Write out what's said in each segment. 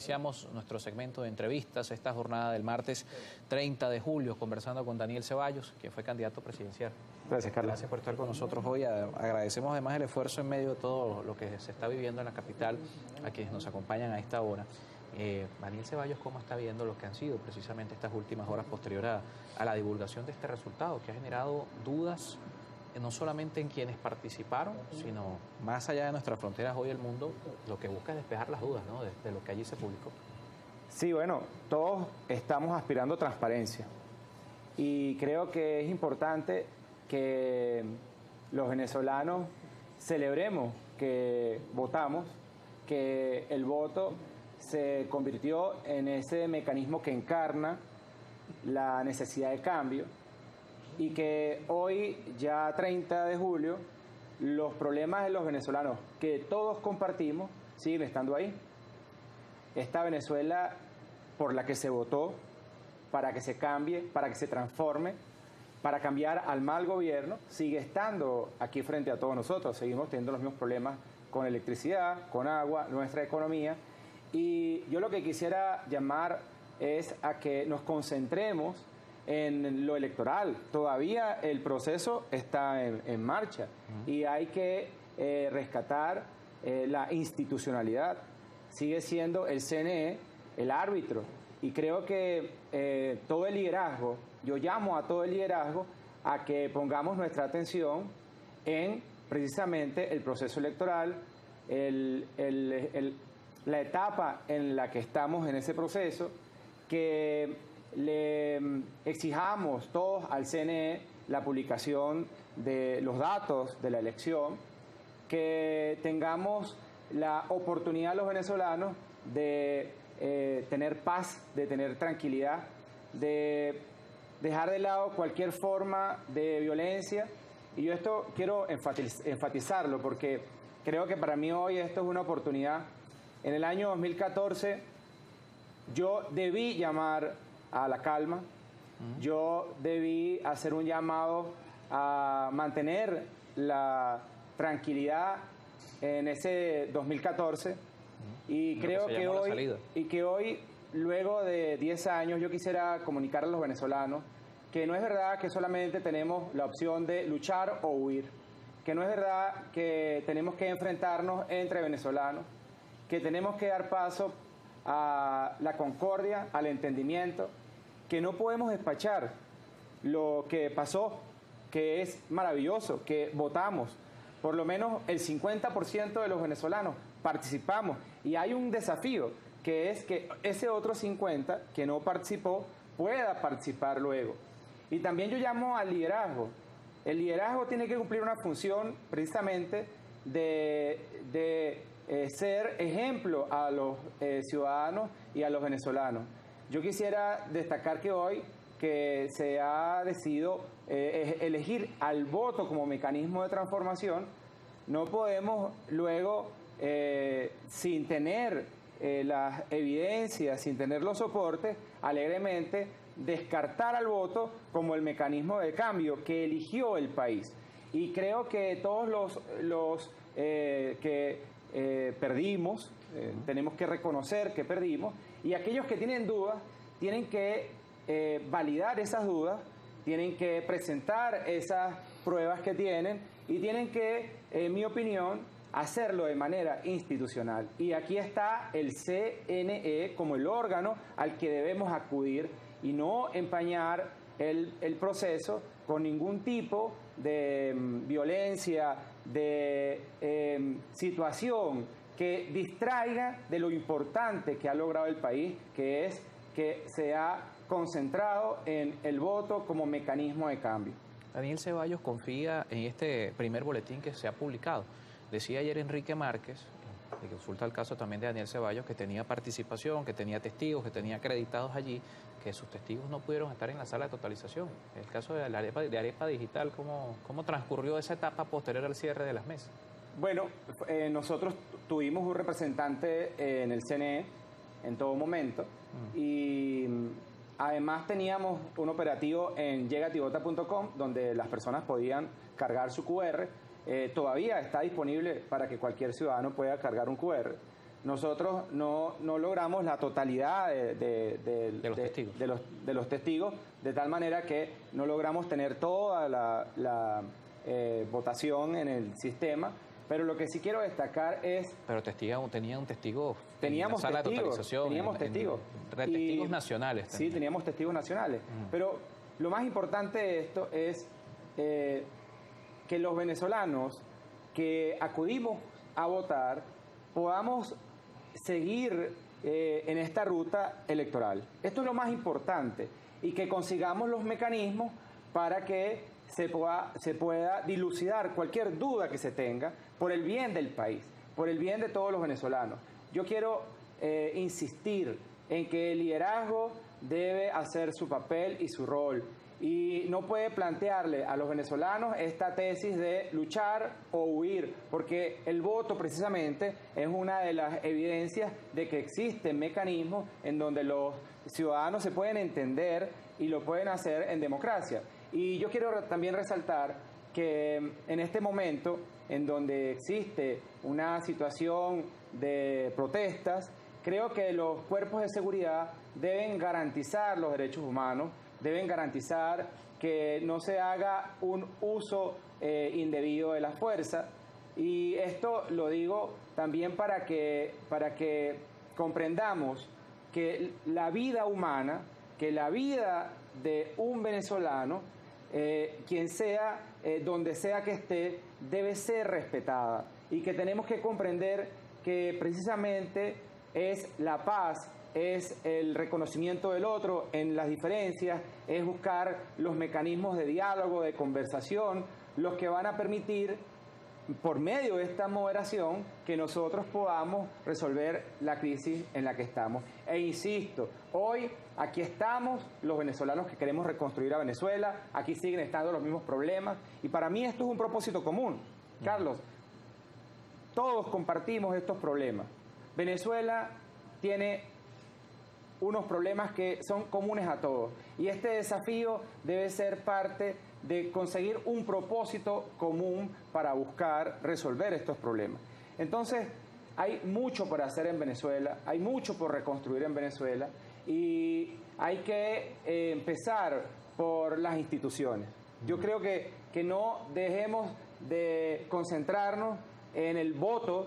Iniciamos nuestro segmento de entrevistas esta jornada del martes 30 de julio conversando con Daniel Ceballos, que fue candidato presidencial. Gracias, Carlos. Gracias por estar con nosotros hoy. Agradecemos además el esfuerzo en medio de todo lo que se está viviendo en la capital, a quienes nos acompañan a esta hora. Daniel Ceballos, ¿cómo está viendo lo que han sido precisamente estas últimas horas posterior a la divulgación de este resultado, que ha generado dudas no solamente en quienes participaron, sino más allá de nuestras fronteras hoy el mundo, lo que busca es despejar las dudas, ¿no?, de lo que allí se publicó? Sí, bueno, todos estamos aspirando a transparencia y creo que es importante que los venezolanos celebremos que votamos, que el voto se convirtió en ese mecanismo que encarna la necesidad de cambio y que hoy, ya 30 de julio, los problemas de los venezolanos que todos compartimos siguen estando ahí. Esta Venezuela por la que se votó, para que se cambie, para que se transforme, para cambiar al mal gobierno, sigue estando aquí frente a todos nosotros. Seguimos teniendo los mismos problemas con electricidad, con agua, nuestra economía. Y yo lo que quisiera llamar es a que nos concentremos en lo electoral. Todavía el proceso está en marcha y hay que rescatar la institucionalidad. Sigue siendo el CNE el árbitro y creo que todo el liderazgo, yo llamo a todo el liderazgo a que pongamos nuestra atención en precisamente el proceso electoral, la etapa en la que estamos en ese proceso, que le exijamos todos al CNE la publicación de los datos de la elección, que tengamos la oportunidad los venezolanos de tener paz, de tener tranquilidad, de dejar de lado cualquier forma de violencia. Y yo esto quiero enfatizarlo porque creo que para mí hoy esto es una oportunidad. En el año 2014 yo debí llamar a la calma, yo debí hacer un llamado a mantener la tranquilidad en ese 2014 y creo que hoy, luego de 10 años, yo quisiera comunicar a los venezolanos que no es verdad que solamente tenemos la opción de luchar o huir, que no es verdad que tenemos que enfrentarnos entre venezolanos, que tenemos que dar paso a la concordia, al entendimiento, que no podemos despachar lo que pasó, que es maravilloso, que votamos. Por lo menos el 50% de los venezolanos participamos y hay un desafío, que es que ese otro 50% que no participó pueda participar luego. Y también yo llamo al liderazgo. El liderazgo tiene que cumplir una función precisamente de ser ejemplo a los ciudadanos y a los venezolanos. Yo quisiera destacar que hoy que se ha decidido elegir al voto como mecanismo de transformación, no podemos luego, sin tener las evidencias, sin tener los soportes, alegremente descartar al voto como el mecanismo de cambio que eligió el país. Y creo que todos los que perdimos, tenemos que reconocer que perdimos, y aquellos que tienen dudas tienen que validar esas dudas, tienen que presentar esas pruebas que tienen y tienen que, en mi opinión, hacerlo de manera institucional. Y aquí está el CNE como el órgano al que debemos acudir y no empañar el proceso con ningún tipo de violencia, de situación que distraiga de lo importante que ha logrado el país, que es que se ha concentrado en el voto como mecanismo de cambio. Daniel Ceballos confía en este primer boletín que se ha publicado. Decía ayer Enrique Márquez, que consulta el caso también de Daniel Ceballos, que tenía participación, que tenía testigos, que tenía acreditados allí, que sus testigos no pudieron estar en la sala de totalización. El caso de Arepa Digital, ¿cómo transcurrió esa etapa posterior al cierre de las mesas? Bueno, nosotros tuvimos un representante en el CNE en todo momento y además teníamos un operativo en llegativota.com donde las personas podían cargar su QR. Todavía está disponible para que cualquier ciudadano pueda cargar un QR. nosotros no logramos la totalidad De los testigos. de los testigos, de tal manera que no logramos tener toda la votación en el sistema. Pero lo que sí quiero destacar es... Pero tenía un testigo Teníamos en la sala testigos, de totalización. teníamos testigos. Testigos nacionales también. Sí, teníamos testigos nacionales. Pero lo más importante de esto es que los venezolanos que acudimos a votar podamos seguir en esta ruta electoral. Esto es lo más importante, y que consigamos los mecanismos para que se pueda dilucidar cualquier duda que se tenga por el bien del país, por el bien de todos los venezolanos. Yo quiero insistir en que el liderazgo debe hacer su papel y su rol, y no puede plantearle a los venezolanos esta tesis de luchar o huir, porque el voto precisamente es una de las evidencias de que existen mecanismos en donde los ciudadanos se pueden entender y lo pueden hacer en democracia. Y yo quiero también resaltar que en este momento, en donde existe una situación de protestas, creo que los cuerpos de seguridad deben garantizar los derechos humanos, deben garantizar que no se haga un uso indebido de la fuerza. Y esto lo digo también para que comprendamos que la vida humana, que la vida de un venezolano, quien sea, donde sea que esté, debe ser respetada, y que tenemos que comprender que precisamente es la paz, es el reconocimiento del otro en las diferencias, es buscar los mecanismos de diálogo, de conversación, los que van a permitir, por medio de esta moderación, que nosotros podamos resolver la crisis en la que estamos. E insisto, hoy aquí estamos los venezolanos que queremos reconstruir a Venezuela, aquí siguen estando los mismos problemas, y para mí esto es un propósito común. Carlos, todos compartimos estos problemas. Venezuela tiene unos problemas que son comunes a todos, y este desafío debe ser parte de conseguir un propósito común para buscar resolver estos problemas. Entonces, hay mucho por hacer en Venezuela, hay mucho por reconstruir en Venezuela, y hay que empezar por las instituciones. Yo creo que no dejemos de concentrarnos en el voto,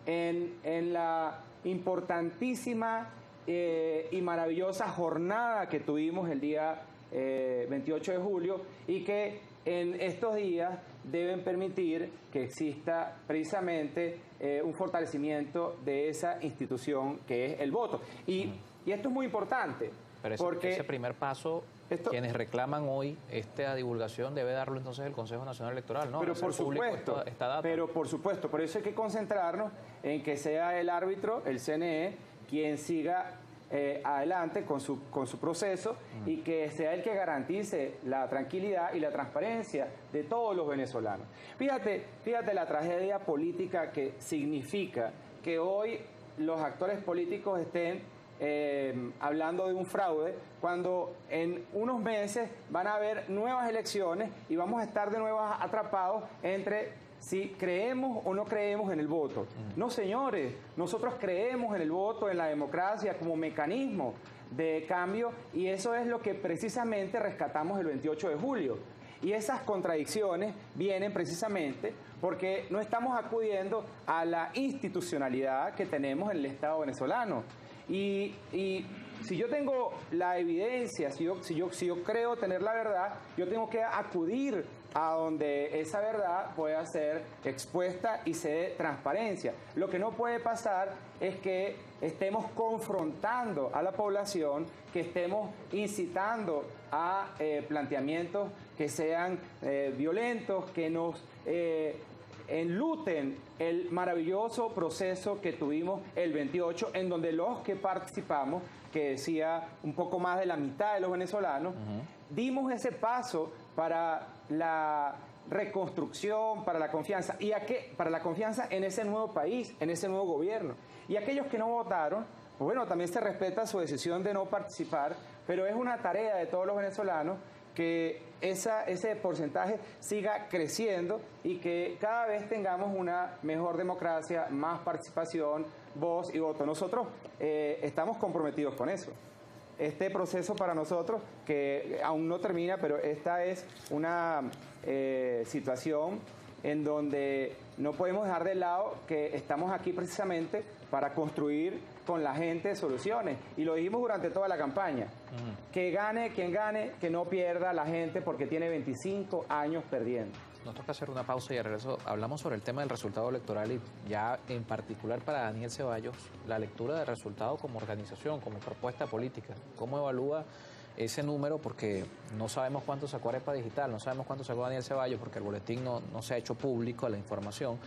en la importantísima y maravillosa jornada que tuvimos el día 28 de julio, y que en estos días deben permitir que exista precisamente un fortalecimiento de esa institución que es el voto. Y esto es muy importante. Pero porque ese primer paso, quienes reclaman hoy esta divulgación, debe darlo entonces el Consejo Nacional Electoral, ¿no? Pero por supuesto, esta data. pero por supuesto, por eso hay que concentrarnos en que sea el árbitro, el CNE, quien siga adelante con su proceso, y que sea el que garantice la tranquilidad y la transparencia de todos los venezolanos. Fíjate la tragedia política que significa que hoy los actores políticos estén hablando de un fraude, cuando en unos meses van a haber nuevas elecciones y vamos a estar de nuevo atrapados entre si creemos o no creemos en el voto. No, señores, nosotros creemos en el voto, en la democracia como mecanismo de cambio, y eso es lo que precisamente rescatamos el 28 de julio. Y esas contradicciones vienen precisamente porque no estamos acudiendo a la institucionalidad que tenemos en el Estado venezolano. Y si yo tengo la evidencia, si yo creo tener la verdad, yo tengo que acudir a donde esa verdad pueda ser expuesta y se dé transparencia. Lo que no puede pasar es que estemos confrontando a la población, que estemos incitando a planteamientos que sean violentos, que nos enluten el maravilloso proceso que tuvimos el 28, en donde los que participamos, que decía un poco más de la mitad de los venezolanos, dimos ese paso para la reconstrucción, para la confianza, para la confianza en ese nuevo país, en ese nuevo gobierno. Y aquellos que no votaron, pues bueno, también se respeta su decisión de no participar, pero es una tarea de todos los venezolanos que ese porcentaje siga creciendo y que cada vez tengamos una mejor democracia, más participación, voz y voto. Nosotros estamos comprometidos con eso. Este proceso para nosotros, que aún no termina, pero esta es una situación en donde no podemos dejar de lado que estamos aquí precisamente para construir con la gente soluciones. Y lo dijimos durante toda la campaña. Que gane quien gane, que no pierda la gente porque tiene 25 años perdiendo. Nos toca hacer una pausa y al regreso hablamos sobre el tema del resultado electoral y ya en particular para Daniel Ceballos, la lectura del resultado como organización, como propuesta política. ¿Cómo evalúa ese número? Porque no sabemos cuánto sacó Arepa Digital, no sabemos cuánto sacó Daniel Ceballos porque el boletín no se ha hecho público la información.